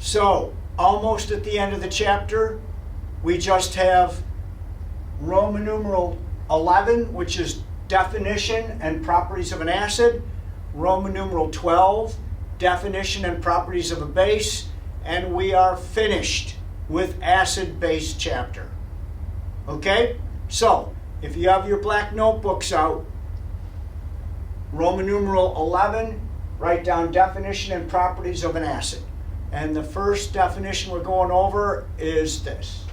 So, almost at the end of the chapter, we just have Roman numeral 11, which is definition and properties of an acid, Roman numeral 12, definition and properties of a base, and we are finished with acid-base chapter. Okay? So, if you have your black notebooks out, Roman numeral 11, write down definition and properties of an acid. And the first definition we're going over is this.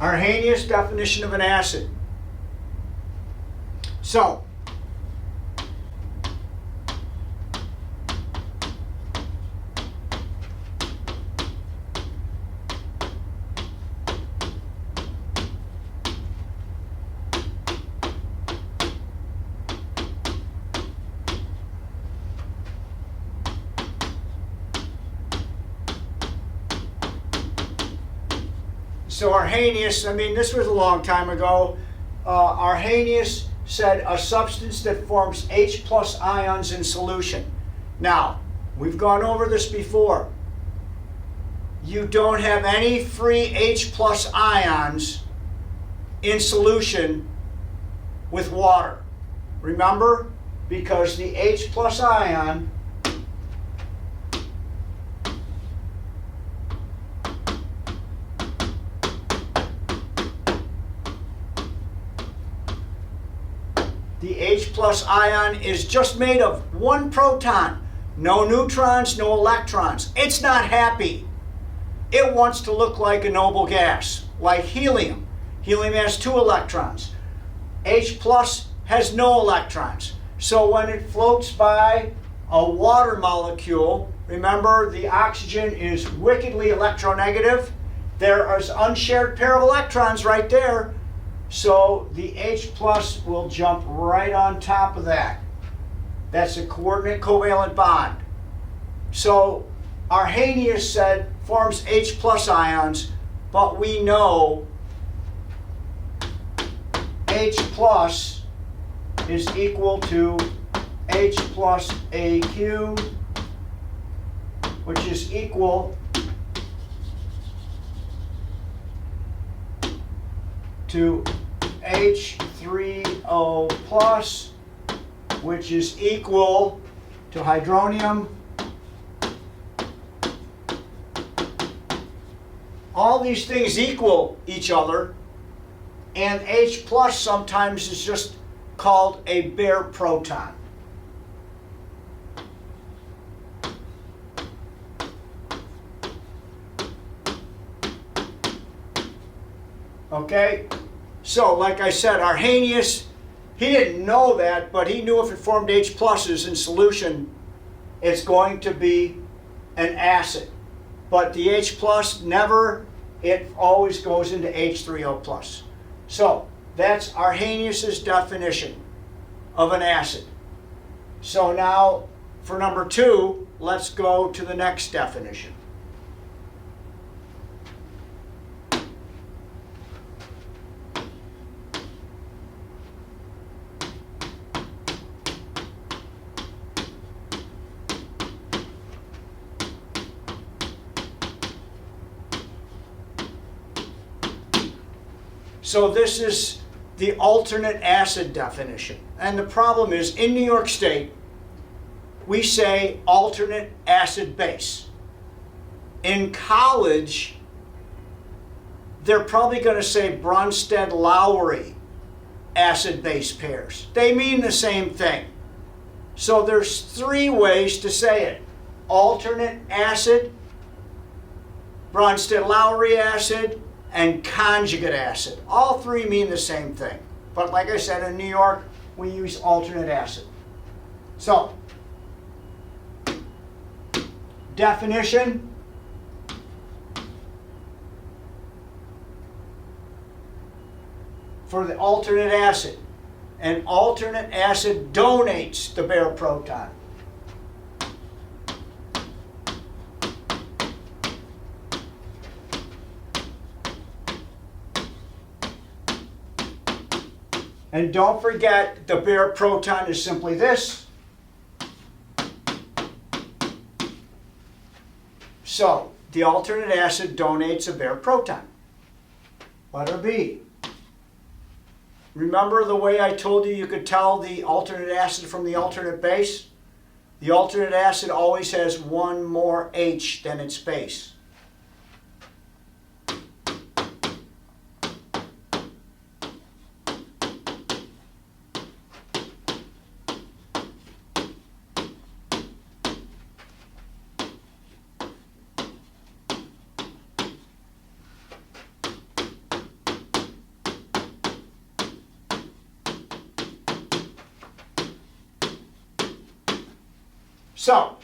Arrhenius definition of an acid. So, Arrhenius, I mean, this was a long time ago. Arrhenius said a substance that forms H plus ions in solution. Now, we've gone over this before. You don't have any free H plus ions in solution with water. Remember? Because the H plus ion is just made of one proton. No neutrons, no electrons. It's not happy. It wants to look like a noble gas, like helium. Helium has 2 electrons. H plus has no electrons. So when it floats by a water molecule, remember the oxygen is wickedly electronegative. There is an unshared pair of electrons right there. So the H plus will jump right on top of that. That's a coordinate covalent bond. So Arrhenius said forms H plus ions, but we know H plus is equal to H plus AQ, which is equal to H3O plus, which is equal to hydronium. All these things equal each other, and H plus sometimes is just called a bare proton. Okay? So, like I said, Arrhenius, he didn't know that, but he knew if it formed H pluses in solution, it's going to be an acid. But the H plus never, it always goes into H3O plus. So, that's Arrhenius's definition of an acid. So now, for number 2, let's go to the next definition. So this is the alternate acid definition. And the problem is, in New York State, we say alternate acid base. In college, they're probably going to say Bronsted-Lowry acid base pairs. They mean the same thing. So there's 3 ways to say it. Alternate acid, Bronsted-Lowry acid, and conjugate acid. All 3 mean the same thing. But like I said, in New York, we use alternate acid. So, definition. For the alternate acid. An alternate acid donates the bare proton. And don't forget, the bare proton is simply this. So, the alternate acid donates a bare proton. Letter B. Remember the way I told you could tell the alternate acid from the alternate base? The alternate acid always has one more H than its base. So,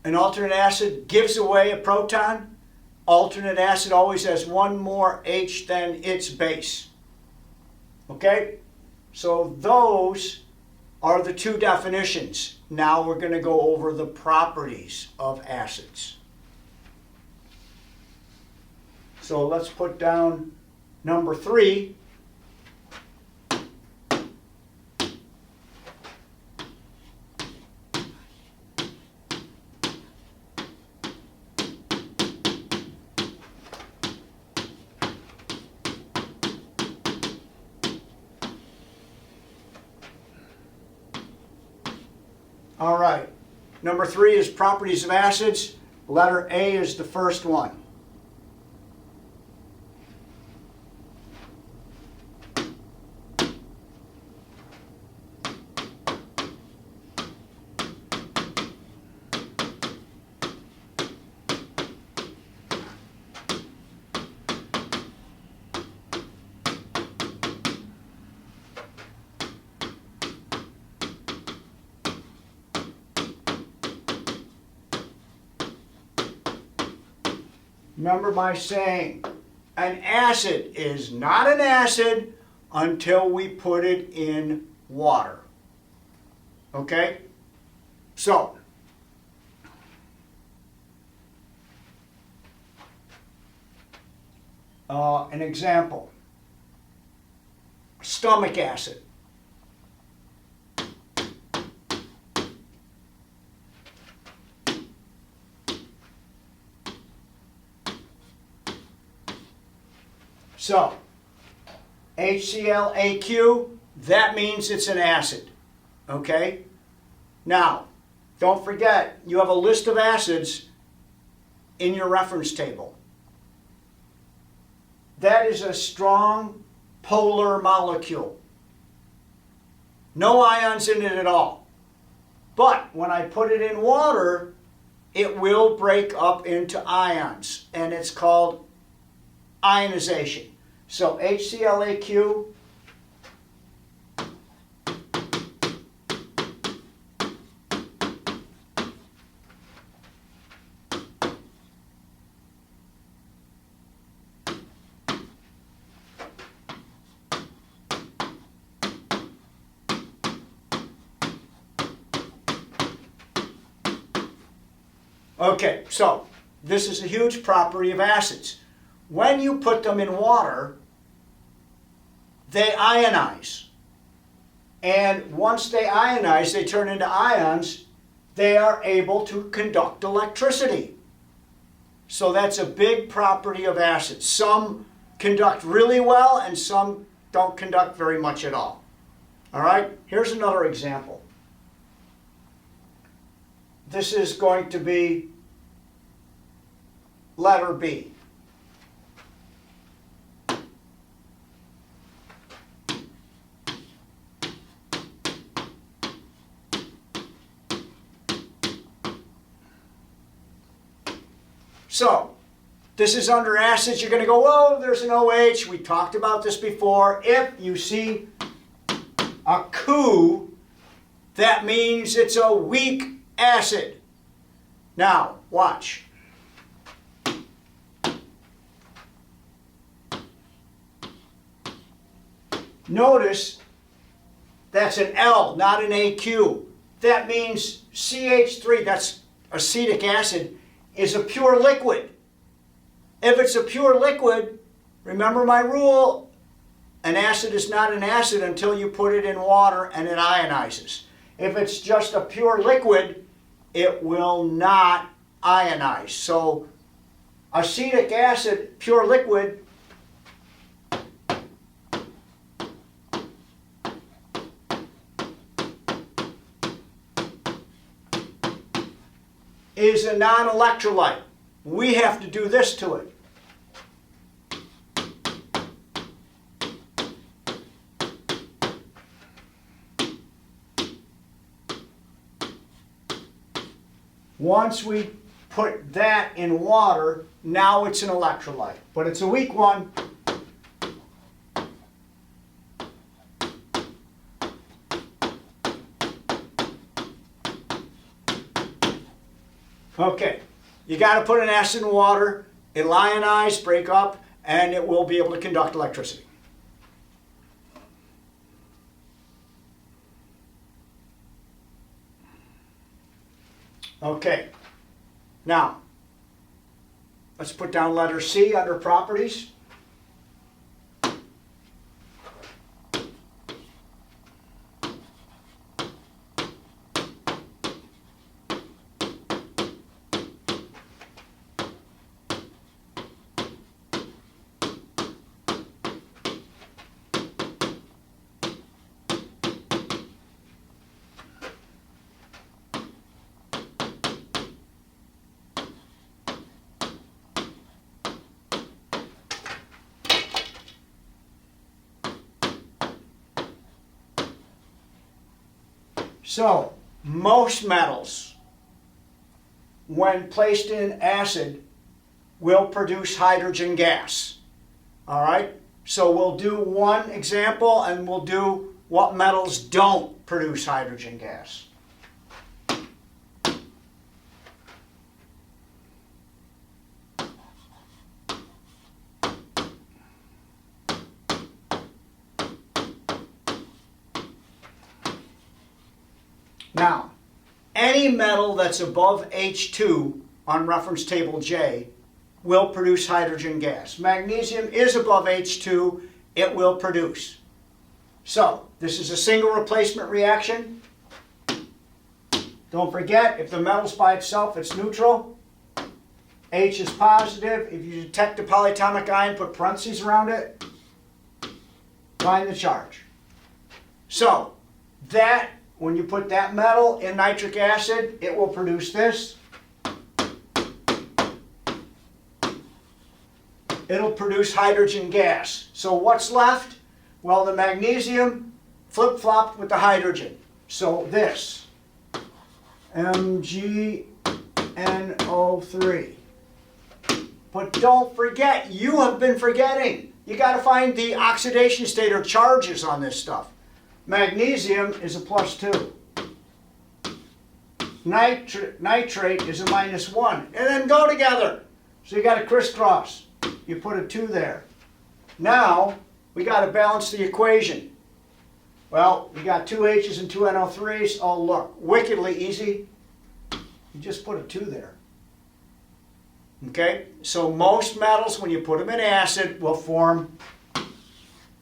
an alternate acid gives away a proton. Alternate acid always has one more H than its base. Okay? So those are the two definitions. Now we're going to go over the properties of acids. So let's put down number 3. All right, number 3 is properties of acids. Letter A is the first one. Remember my saying, an acid is not an acid until we put it in water. Okay? So, an example, stomach acid. So, HClAq, that means it's an acid. Okay? Now, don't forget, you have a list of acids in your reference table. That is a strong polar molecule. No ions in it at all. But when I put it in water, it will break up into ions, and it's called ionization. So HClAq Okay, so this is a huge property of acids. When you put them in water, they ionize. And once they ionize, they turn into ions, they are able to conduct electricity. So that's a big property of acids. Some conduct really well and some don't conduct very much at all. All right, here's another example. This is going to be letter B. So, this is under acids. You're going to go, oh, there's an OH. We talked about this before. If you see a Cu, that means it's a weak acid. Now, watch. Notice that's an L, not an AQ. That means CH3, that's acetic acid, is a pure liquid. If it's a pure liquid, remember my rule, an acid is not an acid until you put it in water and it ionizes. If it's just a pure liquid, it will not ionize. So acetic acid, pure liquid, is a non-electrolyte. We have to do this to it. Once we put that in water, now it's an electrolyte. But it's a weak one. Okay, you got to put an acid in water, it'll ionize, break up, and it will be able to conduct electricity. Okay, now let's put down letter C under properties. So, most metals, when placed in acid, will produce hydrogen gas. All right? So we'll do one example and we'll do what metals don't produce hydrogen gas. Now, any metal that's above H2 on reference table J will produce hydrogen gas. Magnesium is above H2, it will produce. So, this is a single replacement reaction. Don't forget, if the metal's by itself, it's neutral. H is positive. If you detect a polyatomic ion, put parentheses around it. Find the charge. So, that when you put that metal in nitric acid, it will produce this. It'll produce hydrogen gas. So what's left? Well, the magnesium flip-flopped with the hydrogen. So this, MgNO3. But don't forget, you have been forgetting. You got to find the oxidation state or charges on this stuff. Magnesium is a +2. Nitrate is a -1. And then go together. So you got to crisscross. You put a 2 there. Now, we got to balance the equation. Well, we got 2 H's and 2 NO3s. Oh, look, wickedly easy. You just put a 2 there. Okay? So most metals, when you put them in acid, will form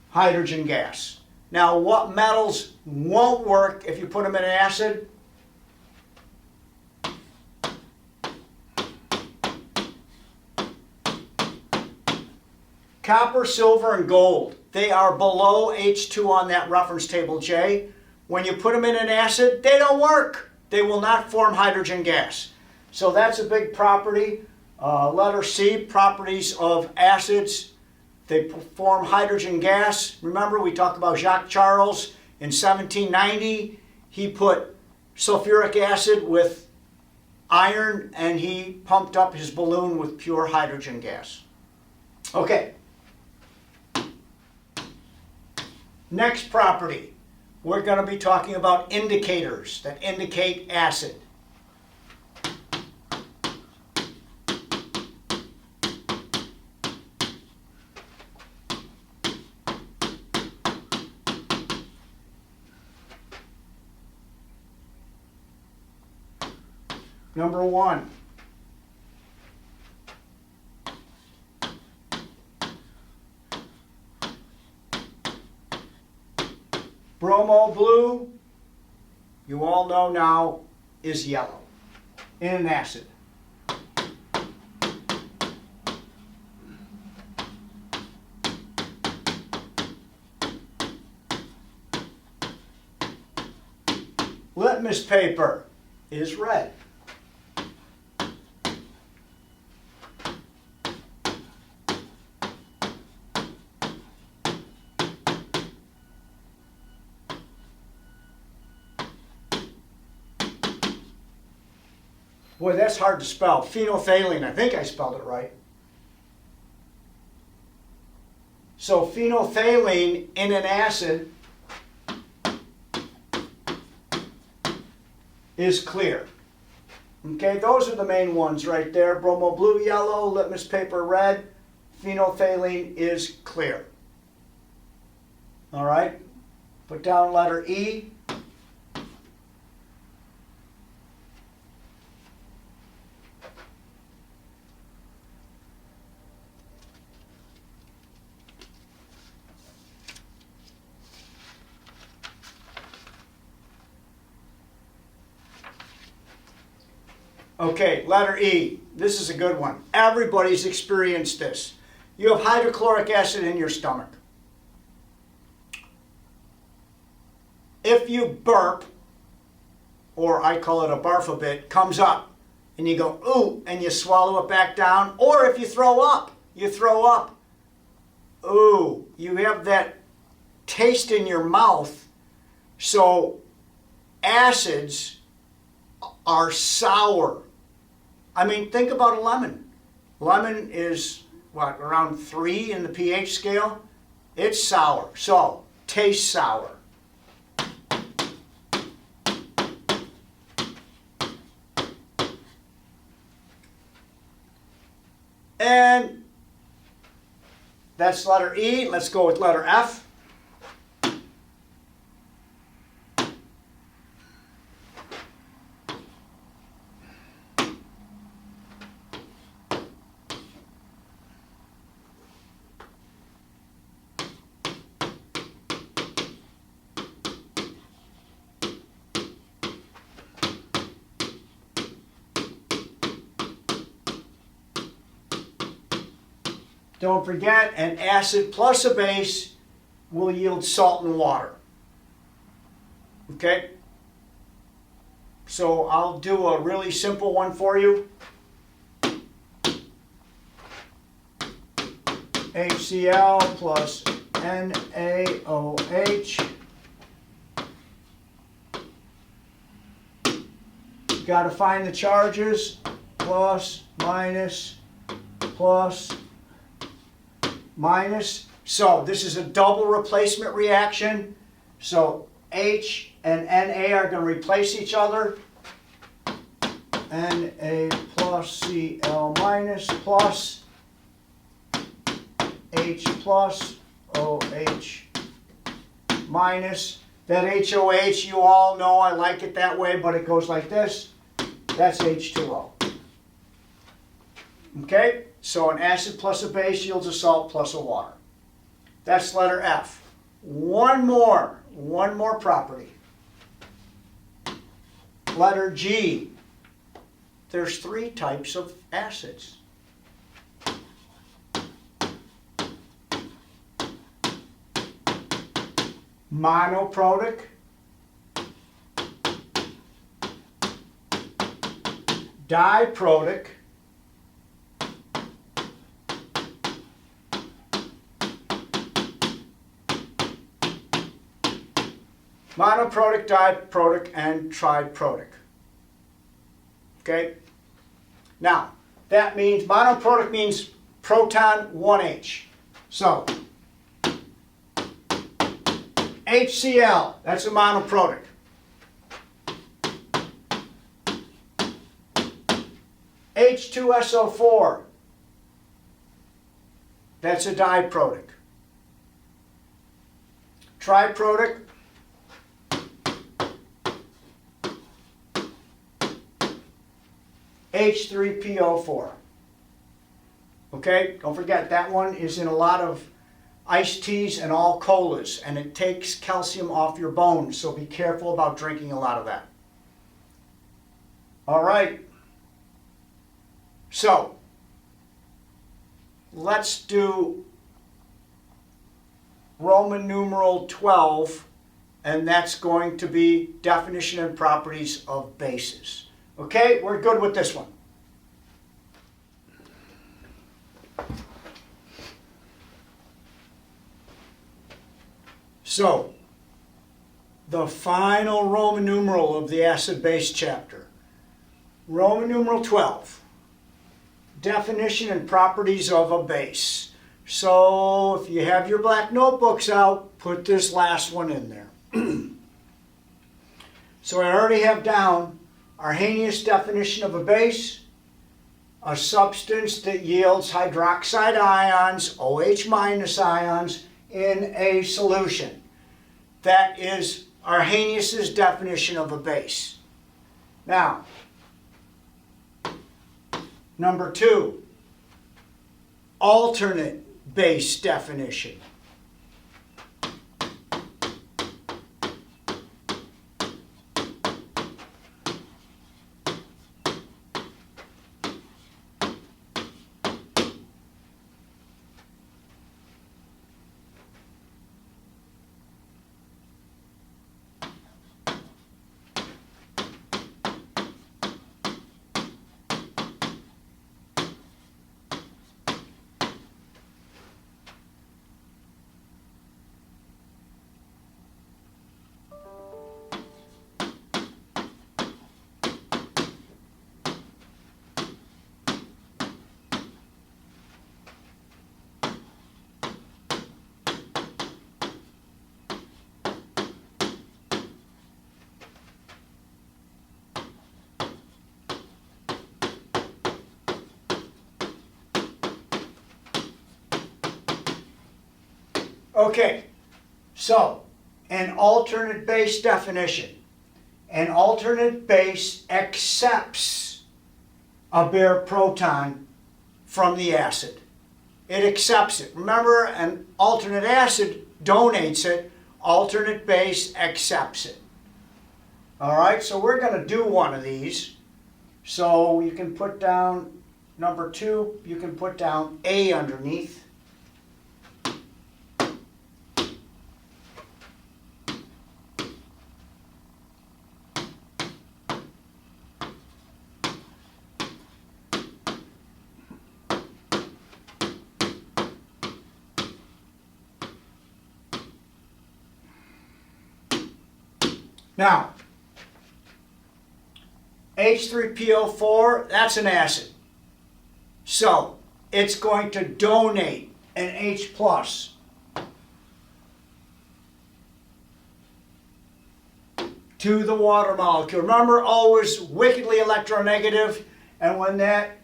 hydrogen gas. Now, what metals won't work if you put them in acid? Copper, silver, and gold. They are below H2 on that reference table J. When you put them in an acid, they don't work. They will not form hydrogen gas. So that's a big property. Letter C, properties of acids. They form hydrogen gas. Remember, we talked about Jacques Charles in 1790. He put sulfuric acid with iron and he pumped up his balloon with pure hydrogen gas. Okay. Next property. We're going to be talking about indicators that indicate acid. Number 1. Bromo blue, you all know now, is yellow in an acid. Litmus paper is red. Boy, that's hard to spell. Phenolphthalein, I think I spelled it right. So phenolphthalein in an acid is clear. Okay, those are the main ones right there. Bromo blue, yellow, litmus paper red, phenolphthalein is clear. All right, put down letter E. Okay, letter E. This is a good one. Everybody's experienced this. You have hydrochloric acid in your stomach. If you burp, or I call it a barf-a-bit, comes up, and you go, ooh, and you swallow it back down, or if you throw up, ooh, you have that taste in your mouth. So acids are sour. I mean, think about a lemon. Lemon is, what, around 3 in the pH scale? It's sour. So, tastes sour. And that's letter E. Let's go with letter F. Don't forget, an acid plus a base will yield salt and water. Okay? So I'll do a really simple one for you. HCl plus NaOH. You got to find the charges. Plus, minus, plus, minus. So this is a double replacement reaction. So H and Na are going to replace each other. Na plus Cl minus plus H plus OH minus. That HOH, you all know I like it that way, but it goes like this. That's H2O. Okay? So an acid plus a base yields a salt plus a water. That's letter F. One more property. Letter G. There's 3 types of acids. Monoprotic, diprotic, monoprotic, diprotic, and triprotic. Okay? Now, that means, monoprotic means proton 1H. So, HCl, that's a monoprotic. H2SO4, that's a diprotic. Triprotic, H3PO4. Okay, don't forget that one is in a lot of iced teas and all colas, and it takes calcium off your bones, so be careful about drinking a lot of that. All right. So, let's do Roman numeral 12, and that's going to be definition and properties of bases. Okay, we're good with this one. So, the final Roman numeral of the acid-base chapter. Roman numeral 12. Definition and properties of a base. So, if you have your black notebooks out, put this last one in there. So I already have down Arrhenius definition of a base, a substance that yields hydroxide ions, OH minus ions, in a solution. That is Arrhenius' definition of a base. Now, number 2, alternate base definition. Okay, so an alternate base definition. An alternate base accepts a bare proton from the acid. It accepts it. Remember, an alternate acid donates it. Alternate base accepts it. All right, so we're going to do one of these. So you can put down number 2, you can put down A underneath. Now, H3PO4, that's an acid. So, it's going to donate an H+. To the water molecule. Remember, O is wickedly electronegative, and when that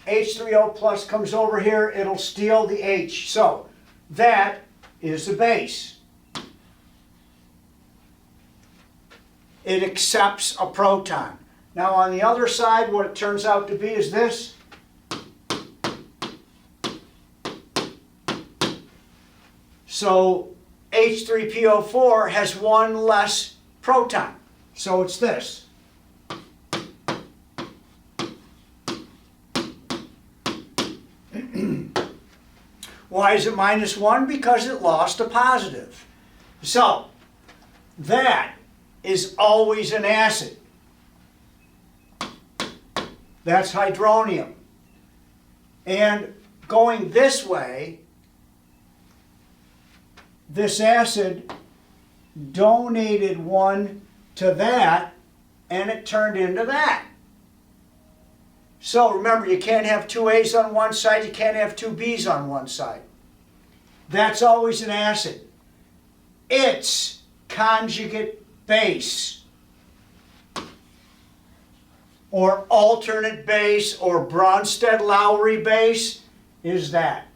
H3O+ comes over here, it'll steal the H. So, that is the base. It accepts a proton. Now on the other side, what it turns out to be is this. So H3PO4 has one less proton. So it's this. Why is it -1? Because it lost a positive. So that is always an acid. That's hydronium. And going this way, this acid donated one to that, and it turned into that. So remember, you can't have 2 A's on one side, you can't have 2 B's on one side. That's always an acid. Its conjugate base, or alternate base, or Bronsted-Lowry base, is that.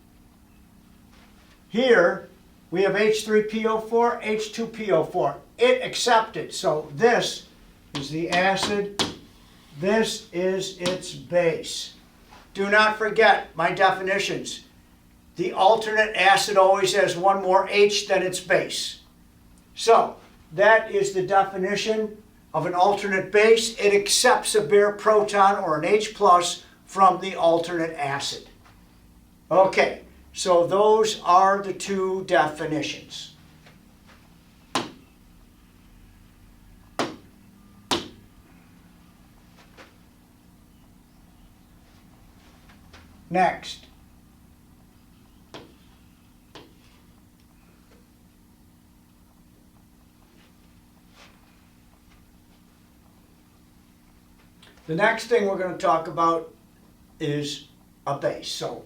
Here, we have H3PO4, H2PO4. It accepted. So this is the acid. This is its base. Do not forget my definitions. The alternate acid always has one more H than its base. So that is the definition of an alternate base. It accepts a bare proton or an H plus from the alternate acid. Okay, so those are the two definitions. Next. The next thing we're going to talk about is a base. So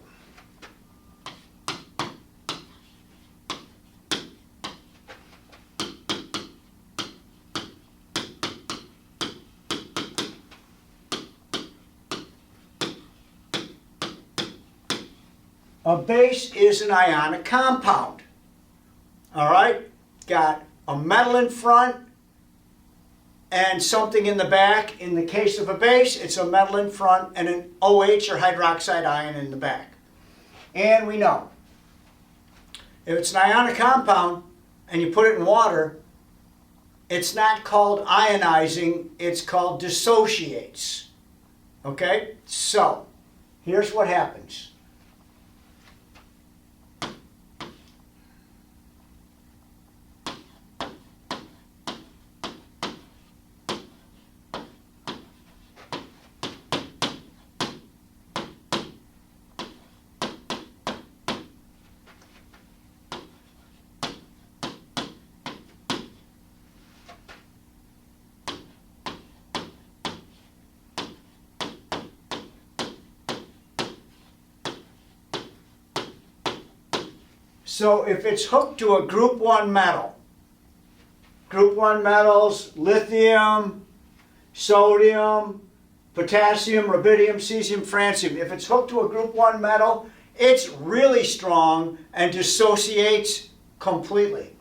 a base is an ionic compound. All right? Got a metal in front and something in the back. In the case of a base, it's a metal in front and an OH or hydroxide ion in the back. And we know, if it's an ionic compound and you put it in water, it's not called ionizing, it's called dissociates. Okay? So, here's what happens. So if it's hooked to a group 1 metal, group 1 metals, lithium, sodium, potassium, rubidium, cesium, francium, if it's hooked to a group 1 metal, it's really strong and dissociates completely.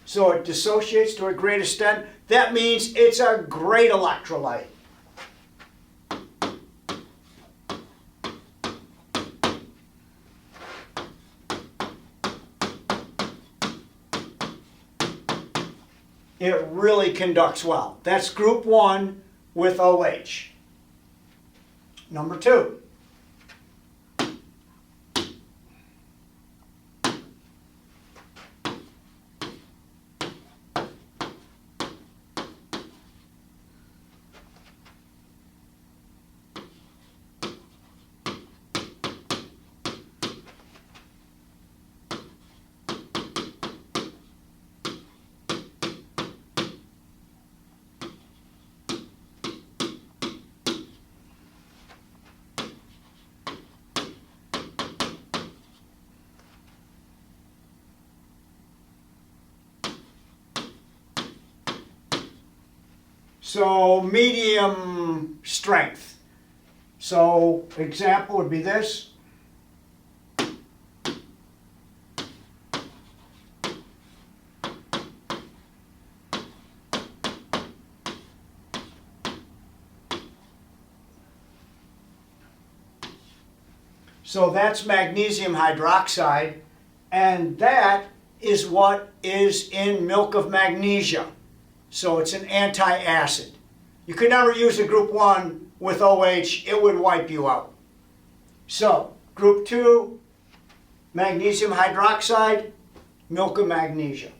So it dissociates to a great extent. That means it's a great electrolyte. It really conducts well. That's group 1 with OH. Number 2. So medium strength. So example would be this. So that's magnesium hydroxide, and that is what is in milk of magnesia. So it's an anti-acid. You could never use a group 1 with OH, it would wipe you out. So, group 2, magnesium hydroxide, milk of magnesia.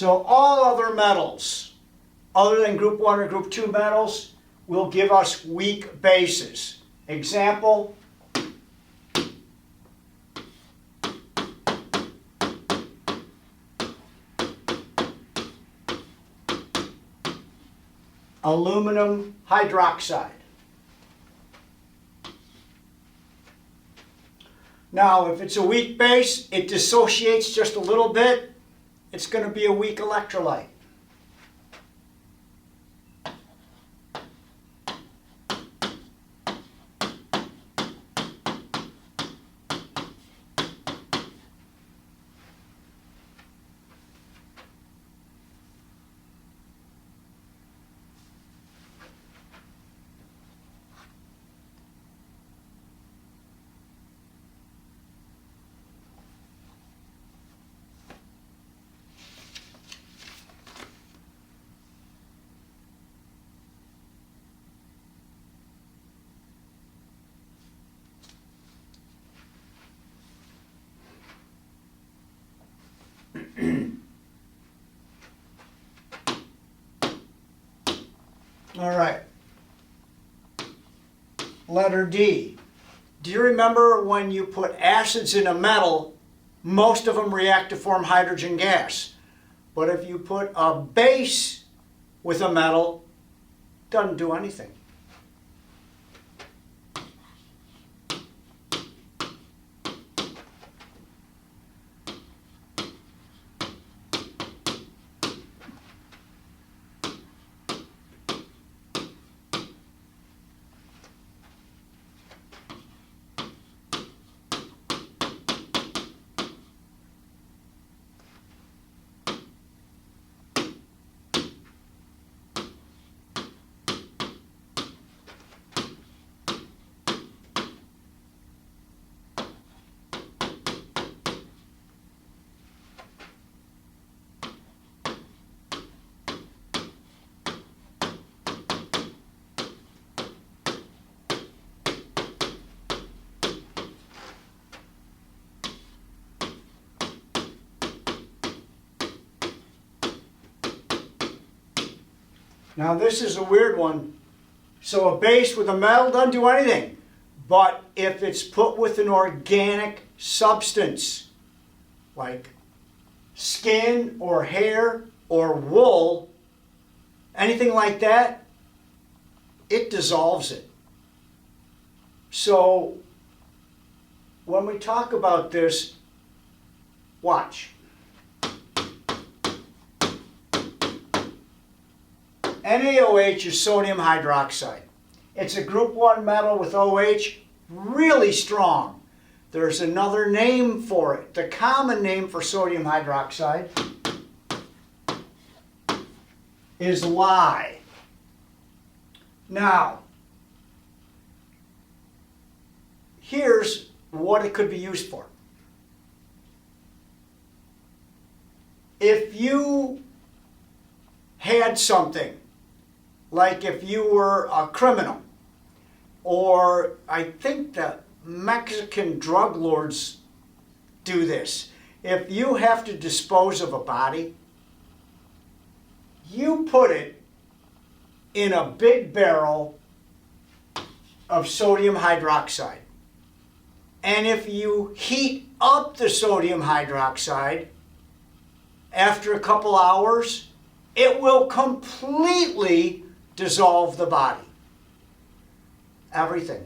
So all other metals, other than group 1 or group 2 metals, will give us weak bases. Example, aluminum hydroxide. Now, if it's a weak base, it dissociates just a little bit, it's going to be a weak electrolyte. All right. Letter D. Do you remember when you put acids in a metal, most of them react to form hydrogen gas. But if you put a base with a metal, it doesn't do anything. Now this is a weird one. So a base with a metal doesn't do anything. But if it's put with an organic substance, like skin or hair or wool, anything like that, it dissolves it. So when we talk about this, watch. NaOH is sodium hydroxide. It's a group 1 metal with OH, really strong. There's another name for it. The common name for sodium hydroxide is Li. Now, here's what it could be used for. If you had something, like if you were a criminal, or I think the Mexican drug lords do this. If you have to dispose of a body, you put it in a big barrel of sodium hydroxide. And if you heat up the sodium hydroxide, after a couple hours, it will completely dissolve the body. Everything.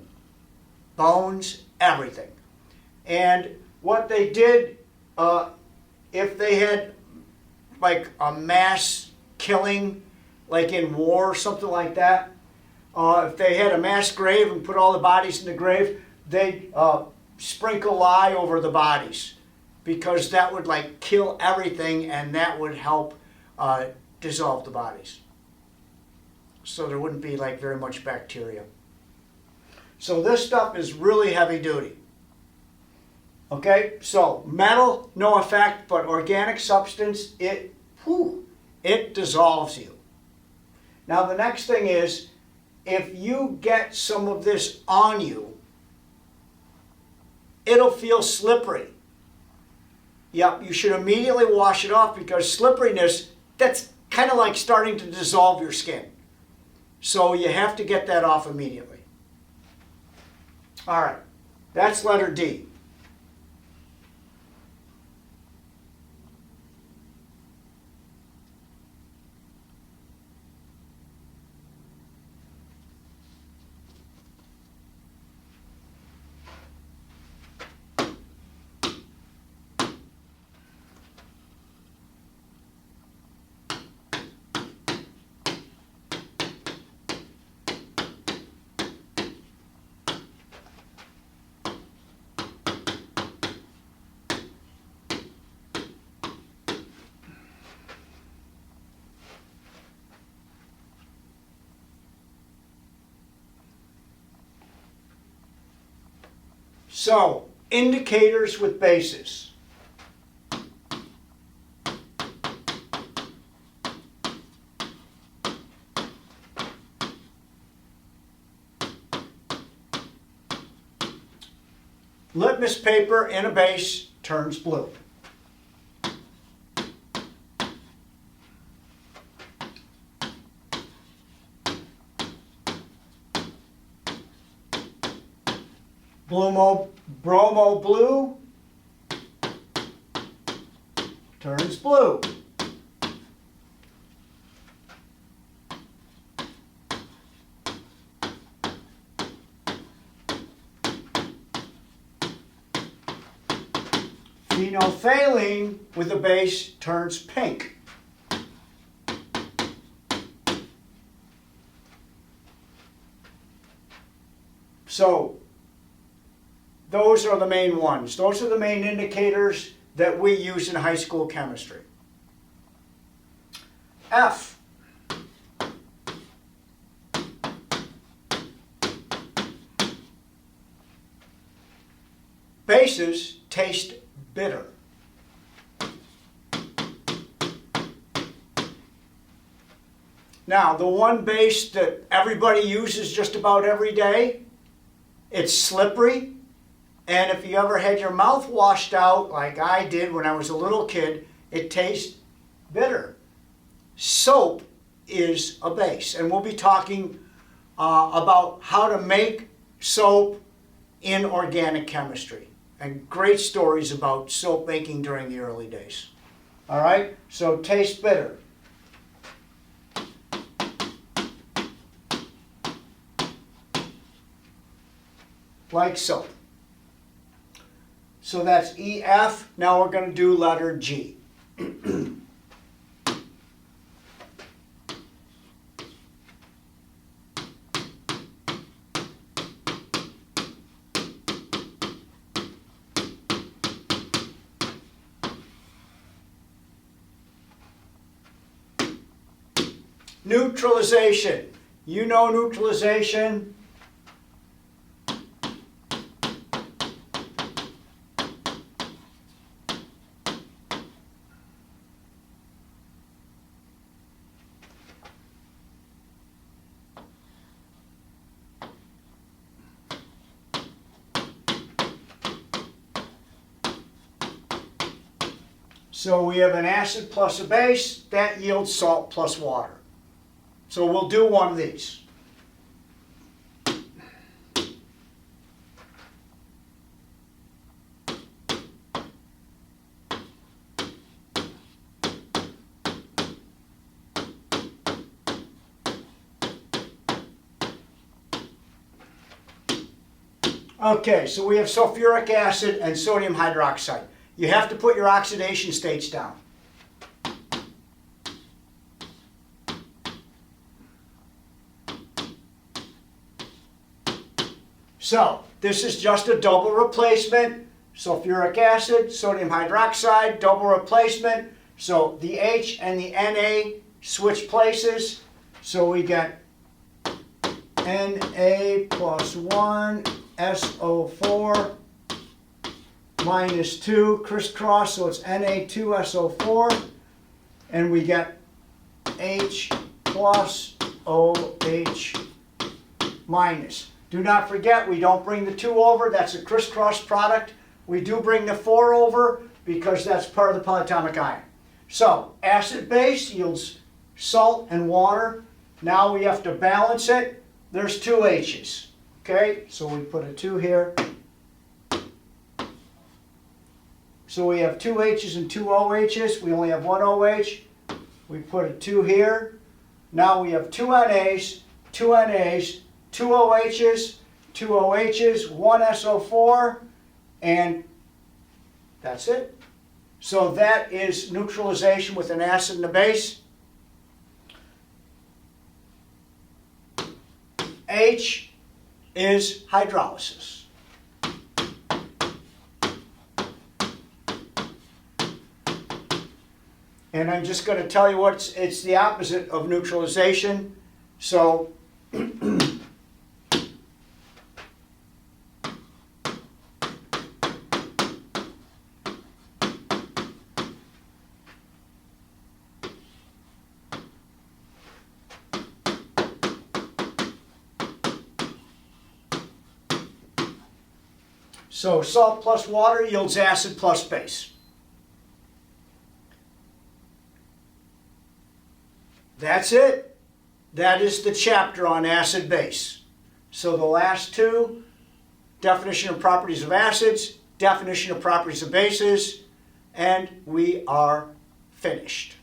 Bones, everything. And what they did, if they had like a mass killing, like in war or something like that, if they had a mass grave and put all the bodies in the grave, they'd sprinkle lye over the bodies, because that would like kill everything, and that would help dissolve the bodies. So there wouldn't be like very much bacteria. So this stuff is really heavy duty. Okay, so metal, no effect, but organic substance, it dissolves you. Now the next thing is, if you get some of this on you, it'll feel slippery. Yep, you should immediately wash it off, because slipperiness, that's kind of like starting to dissolve your skin. So you have to get that off immediately. All right, that's letter D. So, indicators with bases. Litmus paper in a base turns blue. Bromo blue turns blue. Phenolphthalein with a base turns pink. So those are the main ones. Those are the main indicators that we use in high school chemistry. F. Bases taste bitter. Now, the one base that everybody uses just about every day, it's slippery. And if you ever had your mouth washed out, like I did when I was a little kid, it tastes bitter. Soap is a base. And we'll be talking about how to make soap in organic chemistry. And great stories about soap making during the early days. All right? So taste bitter. Like soap. So that's EF. Now we're going to do letter G. Neutralization. You know neutralization. So we have an acid plus a base, that yields salt plus water. So we'll do one of these. Okay, so we have sulfuric acid and sodium hydroxide. You have to put your oxidation states down. So, this is just a double replacement. Sulfuric acid, sodium hydroxide, double replacement. So, the H and the Na switch places. So, we get Na plus 1, SO4 minus 2, crisscross, so it's Na2SO4, and we get H plus OH minus. Do not forget, we don't bring the 2 over, that's a crisscross product. We do bring the 4 over because that's part of the polyatomic ion. So, acid base yields salt and water. Now we have to balance it. There's 2 H's. Okay, so we put a 2 here. So we have 2 H's and 2 OH's. We only have 1 OH. We put a 2 here. Now we have 2 NA's, 2 NA's, 2 OH's, 2 OH's, 1 SO4, and that's it. So that is neutralization with an acid and a base. H is hydrolysis. And I'm just going to tell you what it's the opposite of neutralization. So So salt plus water yields acid plus base. That's it. That is the chapter on acid-base. So the last two, definition of properties of acids, definition of properties of bases, and we are finished.